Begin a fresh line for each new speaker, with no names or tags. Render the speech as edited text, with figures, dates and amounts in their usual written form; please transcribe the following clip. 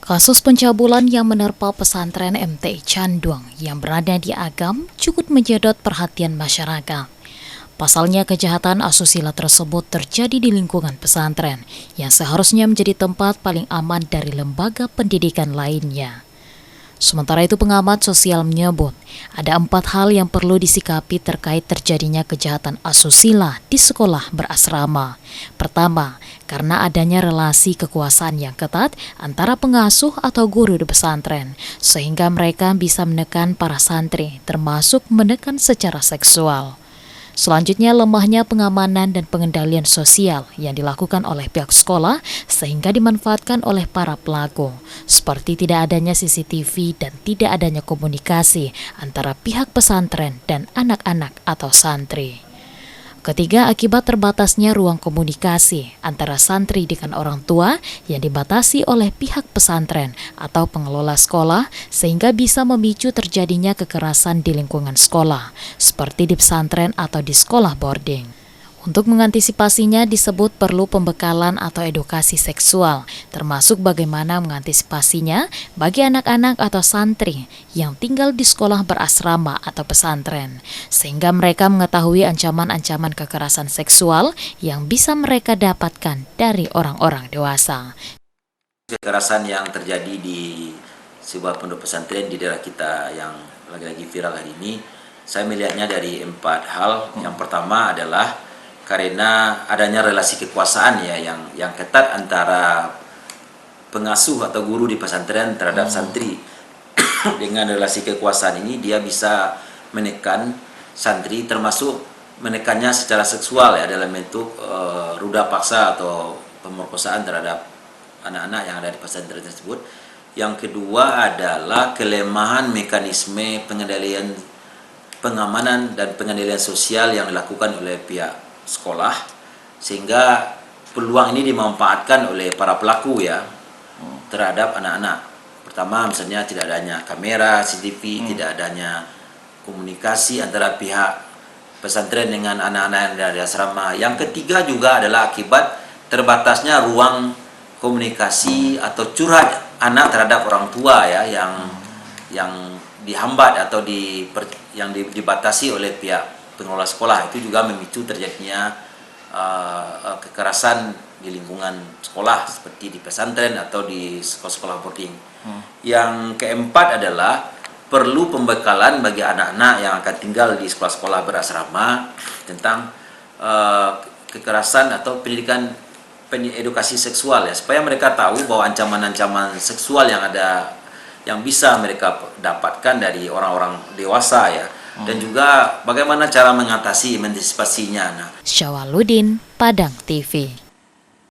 Kasus pencabulan yang menerpa pesantren MTI Candung yang berada di Agam cukup menyedot perhatian masyarakat. Pasalnya kejahatan asusila tersebut terjadi di lingkungan pesantren yang seharusnya menjadi tempat paling aman dari lembaga pendidikan lainnya. Sementara itu pengamat sosial menyebut ada 4 hal yang perlu disikapi terkait terjadinya kejahatan asusila di sekolah berasrama. Pertama, karena adanya relasi kekuasaan yang ketat antara pengasuh atau guru di pesantren, sehingga mereka bisa menekan para santri, termasuk menekan secara seksual. Selanjutnya, lemahnya pengamanan dan pengendalian sosial yang dilakukan oleh pihak sekolah sehingga dimanfaatkan oleh para pelaku, seperti tidak adanya CCTV dan tidak adanya komunikasi antara pihak pesantren dan anak-anak atau santri. Ketiga, akibat terbatasnya ruang komunikasi antara santri dengan orang tua yang dibatasi oleh pihak pesantren atau pengelola sekolah sehingga bisa memicu terjadinya kekerasan di lingkungan sekolah, seperti di pesantren atau di sekolah boarding. Untuk mengantisipasinya disebut perlu pembekalan atau edukasi seksual, termasuk bagaimana mengantisipasinya bagi anak-anak atau santri yang tinggal di sekolah berasrama atau pesantren, sehingga mereka mengetahui ancaman-ancaman kekerasan seksual yang bisa mereka dapatkan dari orang-orang dewasa.
Kekerasan yang terjadi di sebuah pondok pesantren di daerah kita yang lagi-lagi viral hari ini, saya melihatnya dari 4 hal. Yang pertama adalah karena adanya relasi kekuasaan ya yang ketat antara pengasuh atau guru di pesantren terhadap santri. Dengan relasi kekuasaan ini dia bisa menekan santri, termasuk menekannya secara seksual ya, dalam bentuk ruda paksa atau pemerkosaan terhadap anak-anak yang ada di pesantren tersebut. Yang kedua adalah kelemahan mekanisme pengendalian, pengamanan dan pengendalian sosial yang dilakukan oleh pihak sekolah, sehingga peluang ini dimanfaatkan oleh para pelaku ya terhadap anak-anak. Pertama, misalnya tidak adanya kamera, CCTV, tidak adanya komunikasi antara pihak pesantren dengan anak-anak yang ada di asrama. Yang ketiga juga adalah akibat terbatasnya ruang komunikasi atau curhat anak terhadap orang tua ya yang dihambat atau dibatasi oleh pihak pengelola sekolah. Itu juga memicu terjadinya kekerasan di lingkungan sekolah seperti di pesantren atau di sekolah-sekolah boarding. Yang keempat adalah perlu pembekalan bagi anak-anak yang akan tinggal di sekolah-sekolah berasrama tentang kekerasan atau pendidikan edukasi seksual ya, supaya mereka tahu bahwa ancaman-ancaman seksual yang bisa mereka dapatkan dari orang-orang dewasa ya. Dan juga bagaimana cara mengatasi, mengantisipasinya.
Syawaludin, Padang TV.